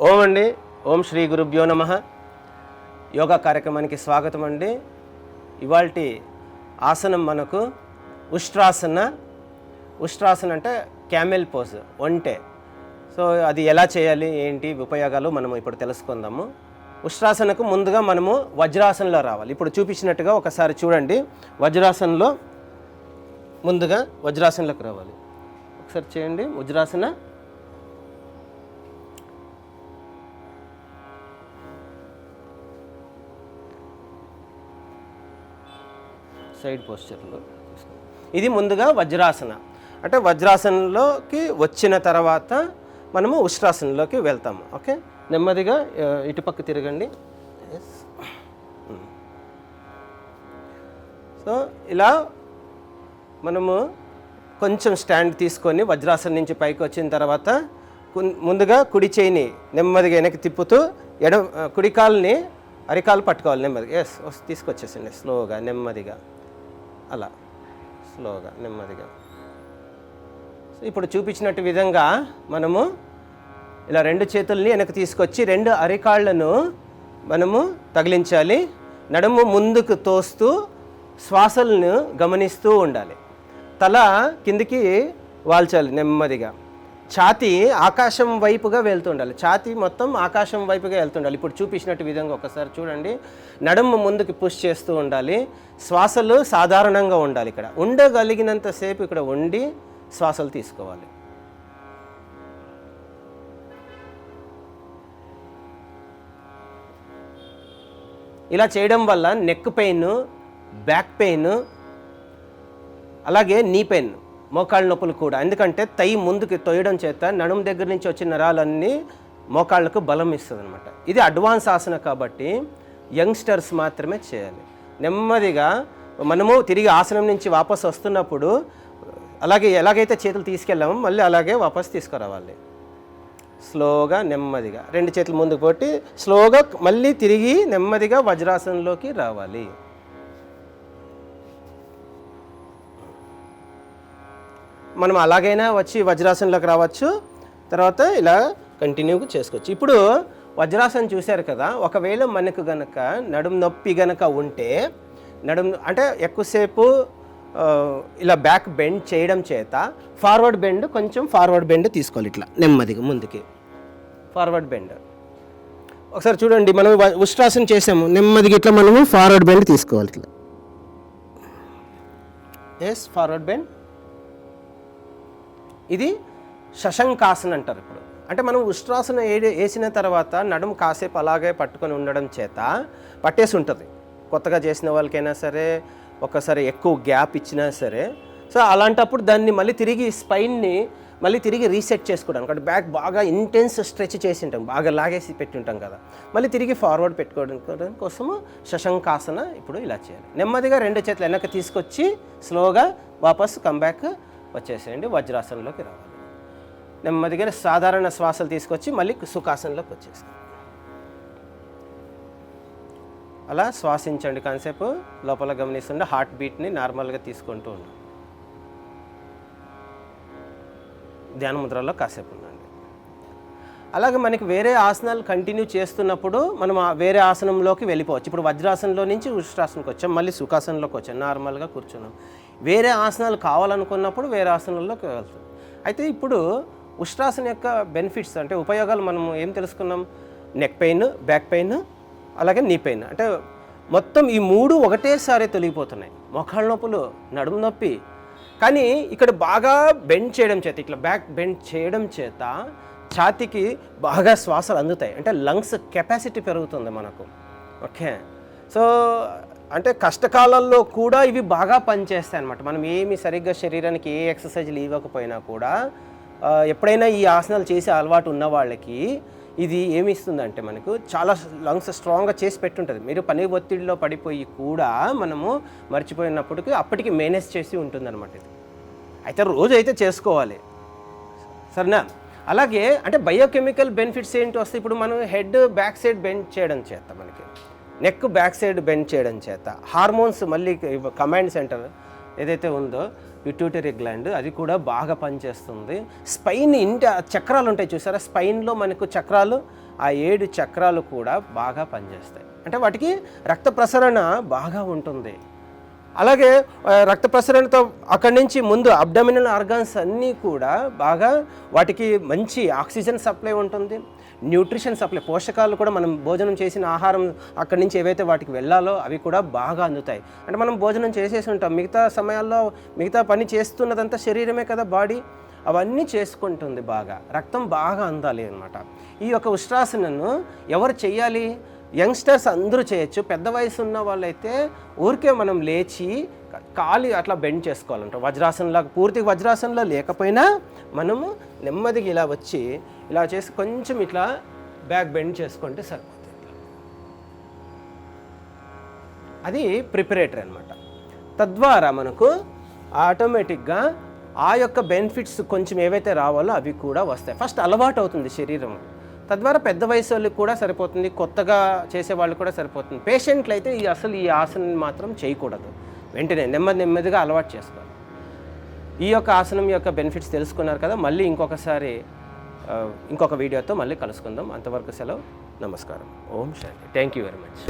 ఓం అండి. ఓం శ్రీ గురుభ్యో నమః. యోగా కార్యక్రమానికి స్వాగతం అండి. ఇవాల్టి ఆసనం మనకు ఉష్ట్రాసన. ఉష్ట్రాసన అంటే క్యామెల్ పోజ్, ఒంటె. సో అది ఎలా చేయాలి, ఏంటి ఉపయోగాలు మనం ఇప్పుడు తెలుసుకుందాము. ఉష్ట్రాసనకు ముందుగా మనము వజ్రాసనలో రావాలి. ఇప్పుడు చూపించినట్టుగా ఒకసారి చూడండి. వజ్రాసనలో ముందుగా వజ్రాసనలోకి రావాలి. ఒకసారి చేయండి. వజ్రాసన. సైడ్ పోస్చర్లో ఇది ముందుగా వజ్రాసన. అంటే వజ్రాసనంలోకి వచ్చిన తర్వాత మనము ఉష్ట్రాసనంలోకి వెళ్తాము. ఓకే, నెమ్మదిగా ఇటుపక్క తిరగండి. సో ఇలా మనము కొంచెం స్టాండ్ తీసుకొని వజ్రాసనం నుంచి పైకి వచ్చిన తర్వాత ముందుగా కుడి చేయిని నెమ్మదిగా వెనక్కి తిప్పుతూ కుడి కాలుని అరికాలు పట్టుకోవాలి నెమ్మదిగా. తీసుకొచ్చేసండి స్లోగా, నెమ్మదిగా, అలా స్లోగా, నెమ్మదిగా. ఇప్పుడు చూపించినట్టు విధంగా మనము ఇలా రెండు చేతుల్ని వెనక్కి తీసుకొచ్చి రెండు అరికాళ్లను మనము తగిలించాలి. నడుము ముందుకు తోస్తూ శ్వాసలను గమనిస్తూ ఉండాలి. తల కిందికి వాల్చాలి నెమ్మదిగా. ఛాతీ ఆకాశం వైపుగా వెళ్తూ ఉండాలి. ఛాతీ మొత్తం ఆకాశం వైపుగా వెళ్తుండాలి. ఇప్పుడు చూపించినట్టు విధంగా ఒకసారి చూడండి. నడుము ముందుకు పుష్ చేస్తూ ఉండాలి. శ్వాసలు సాధారణంగా ఉండాలి. ఇక్కడ ఉండగలిగినంతసేపు ఇక్కడ ఉండి శ్వాసలు తీసుకోవాలి. ఇలా చేయడం వల్ల నెక్ పెయిన్, బ్యాక్ పెయిన్, అలాగే నీ పెయిన్, మోకాళ్ళ నొప్పులు కూడా. ఎందుకంటే తై ముందుకు తొయ్యడం చేత నడుము దగ్గర నుంచి వచ్చిన నరాలన్నీ మోకాళ్ళకు బలం ఇస్తుంది అనమాట. ఇది అడ్వాన్స్ ఆసన కాబట్టి యంగ్స్టర్స్ మాత్రమే చేయాలి. నెమ్మదిగా మనము తిరిగి ఆసనం నుంచి వాపసు వస్తున్నప్పుడు ఎలాగైతే చేతులు తీసుకెళ్ళామో మళ్ళీ అలాగే వాపసు తీసుకురావాలి. స్లోగా, నెమ్మదిగా రెండు చేతులు ముందుకు పెట్టి స్లోగా మళ్ళీ తిరిగి నెమ్మదిగా వజ్రాసనంలోకి రావాలి. మనం అలాగైనా వచ్చి వజ్రాసనంలోకి రావచ్చు, తర్వాత ఇలా కంటిన్యూ చేసుకోవచ్చు. ఇప్పుడు వజ్రాసనం చూశారు కదా. ఒకవేళ మనకు గనక నడుము నొప్పి గనక ఉంటే అంటే ఎక్కువసేపు ఇలా బ్యాక్ బెండ్ చేయడం చేత ఫార్వర్డ్ బెండ్, కొంచెం ఫార్వర్డ్ బెండ్ తీసుకోవాలి. ఇట్లా నెమ్మదిగా ముందుకి ఫార్వర్డ్ బెండ్. ఒకసారి చూడండి, మనం ఉష్ట్రాసనం చేసాము. నెమ్మదిగా ఇట్లా మనము ఫార్వర్డ్ బెండ్ తీసుకోవాలి. ఇట్లా ఫార్వర్డ్ బెండ్. ఇది శశంకాసన అంటారు. ఇప్పుడు అంటే మనం ఉష్ట్రాసన వేసిన తర్వాత నడుము కాసేపు అలాగే పట్టుకొని ఉండడం చేత పట్టేసి ఉంటుంది. కొత్తగా చేసిన వాళ్ళకైనా సరే, ఒకసారి ఎక్కువ గ్యాప్ ఇచ్చినా సరే. సో అలాంటప్పుడు దాన్ని మళ్ళీ తిరిగి స్పైన్ని మళ్ళీ తిరిగి రీసెట్ చేసుకోవడానికి, అంటే బ్యాక్ బాగా ఇంటెన్స్ స్ట్రెచ్ చేసి ఉంటాం, బాగా లాగేసి పెట్టి ఉంటాం కదా, మళ్ళీ తిరిగి ఫార్వర్డ్ పెట్టుకోవడం కోసము శశంకాసన ఇప్పుడు ఇలా చేయాలి. నెమ్మదిగా రెండు చేతులు వెనక్కి తీసుకొచ్చి స్లోగా వాపస్ కమ్బ్యాక్ వచ్చేసేయండి. వజ్రాసనంలోకి రావాలి. నెమ్మదిగా సాధారణ శ్వాసలు తీసుకొచ్చి మళ్ళీ సుఖాసనంలోకి వచ్చేస్తాం. అలా శ్వాసించండి. కాసేపు లోపల గమనిస్తుండే హార్ట్ బీట్ని నార్మల్గా తీసుకుంటూ ఉండండి. ధ్యాన ముద్రలో కాసేపు ఉండండి. అలాగే మనకి వేరే ఆసనాలు కంటిన్యూ చేస్తున్నప్పుడు మనం వేరే ఆసనంలోకి వెళ్ళిపోవచ్చు. ఇప్పుడు వజ్రాసనంలో నుంచి ఉష్ట్రాసనంకి వచ్చాం, మళ్ళీ సుఖాసనంలోకి వచ్చాం, నార్మల్గా కూర్చున్నాం. వేరే ఆసనాలు కావాలనుకున్నప్పుడు వేరే ఆసనంలోకి వెళ్తాం. అయితే ఇప్పుడు ఉష్ట్రాసన యొక్క బెనిఫిట్స్ అంటే ఉపయోగాలు మనం ఏం తెలుసుకున్నాం? నెక్ పెయిన్, బ్యాక్ పెయిన్, అలాగే నీ పెయిన్. అంటే మొత్తం ఈ మూడు ఒకటేసారి తొలగిపోతున్నాయి. మోకాళ్ళ నొప్పులు, నడుము నొప్పి. కానీ ఇక్కడ బాగా బెండ్ చేయడం చేత, ఇట్లా బ్యాక్ బెండ్ చేయడం చేత ఛాతీకి బాగా శ్వాసలు అందుతాయి. అంటే లంగ్స్ కెపాసిటీ పెరుగుతుంది మనకు. ఓకే, సో అంటే కష్టకాలంలో కూడా ఇవి బాగా పనిచేస్తాయి అన్నమాట. మనం ఏమి సరిగ్గా శరీరానికి ఏ ఎక్సర్సైజ్లు ఇవ్వకపోయినా కూడా ఎప్పుడైనా ఈ ఆసనాలు చేసే అలవాటు ఉన్న వాళ్ళకి ఇది ఏమి ఇస్తుందంటే మనకు చాలా లంగ్స్ స్ట్రాంగ్గా చేసి పెట్టుంటుంది. మీరు పని ఒత్తిడిలో పడిపోయి కూడా మనము మర్చిపోయినప్పటికీ అప్పటికి మేనేజ్ చేసి ఉంటుంది అనమాట. ఇది అయితే రోజు అయితే చేసుకోవాలి, సరేనా? అలాగే అంటే బయోకెమికల్ బెనిఫిట్స్ ఏంటి వస్తాయి? ఇప్పుడు మనం హెడ్ బ్యాక్ సైడ్ బెండ్ చేయడం చేత, మనకి నెక్ బ్యాక్ సైడ్ బెండ్ చేయడం చేత హార్మోన్స్, మళ్ళీ కమాండ్ సెంటర్ ఏదైతే ఉందో పిట్యూటరీ గ్లాండ్, అది కూడా బాగా పనిచేస్తుంది. స్పైన్ చక్రాలు ఉంటాయి చూసారా, స్పైన్లో మనకు చక్రాలు ఆ 7 చక్రాలు కూడా బాగా పనిచేస్తాయి. అంటే వాటికి రక్త ప్రసరణ బాగా ఉంటుంది. అలాగే రక్త ప్రసరణతో అక్కడి నుంచి ముందు అబ్డామినల్ ఆర్గాన్స్ అన్నీ కూడా బాగా వాటికి మంచి ఆక్సిజన్ సప్లై ఉంటుంది, న్యూట్రిషన్ సప్లై, పోషకాలు కూడా మనం భోజనం చేసిన ఆహారం అక్కడి నుంచి ఏవైతే వాటికి వెళ్ళాలో అవి కూడా బాగా అందుతాయి. అంటే మనం భోజనం చేసేసి ఉంటాం, మిగతా సమయాల్లో మిగతా పని చేస్తున్నదంతా శరీరమే కదా, బాడీ అవన్నీ చేసుకుంటుంది. బాగా రక్తం బాగా అందాలి అన్నమాట. ఈ యొక్క ఉష్ట్రాసనను ఎవరు చెయ్యాలి? యంగ్స్టర్స్ అందరూ చేయొచ్చు. పెద్ద వయసు ఉన్న వాళ్ళైతే ఊరికే మనం లేచి కాలి అట్లా బెండ్ చేసుకోవాలంట. వజ్రాసనంలాగా పూర్తిగా వజ్రాసనంలో లేకపోయినా మనము నెమ్మదిగా ఇలా వచ్చి ఇలా చేసి కొంచెం ఇట్లా బ్యాక్ బెండ్ చేసుకుంటే సరిపోతుంది. అది ప్రిపరేటరీ అనమాట. తద్వారా మనకు ఆటోమేటిక్గా ఆ యొక్క బెనిఫిట్స్ కొంచెం ఏవైతే రావాలో అవి కూడా వస్తాయి. ఫస్ట్ అలవాటు అవుతుంది శరీరం. తద్వారా పెద్ద వయసు వాళ్ళకి కూడా సరిపోతుంది, కొత్తగా చేసేవాళ్ళు కూడా సరిపోతుంది. పేషెంట్లు అయితే అసలు ఈ ఆసనం మాత్రం చేయకూడదు, వెంటనే నెమ్మదిగా అలవాటు చేసుకోవాలి. ఈ యొక్క ఆసనం యొక్క బెనిఫిట్స్ తెలుసుకున్నారు కదా. మళ్ళీ ఇంకొకసారి ఇంకొక వీడియోతో మళ్ళీ కలుసుకుందాం. అంతవరకు సెలవు. నమస్కారం. ఓం శాంతి. Thank you very much.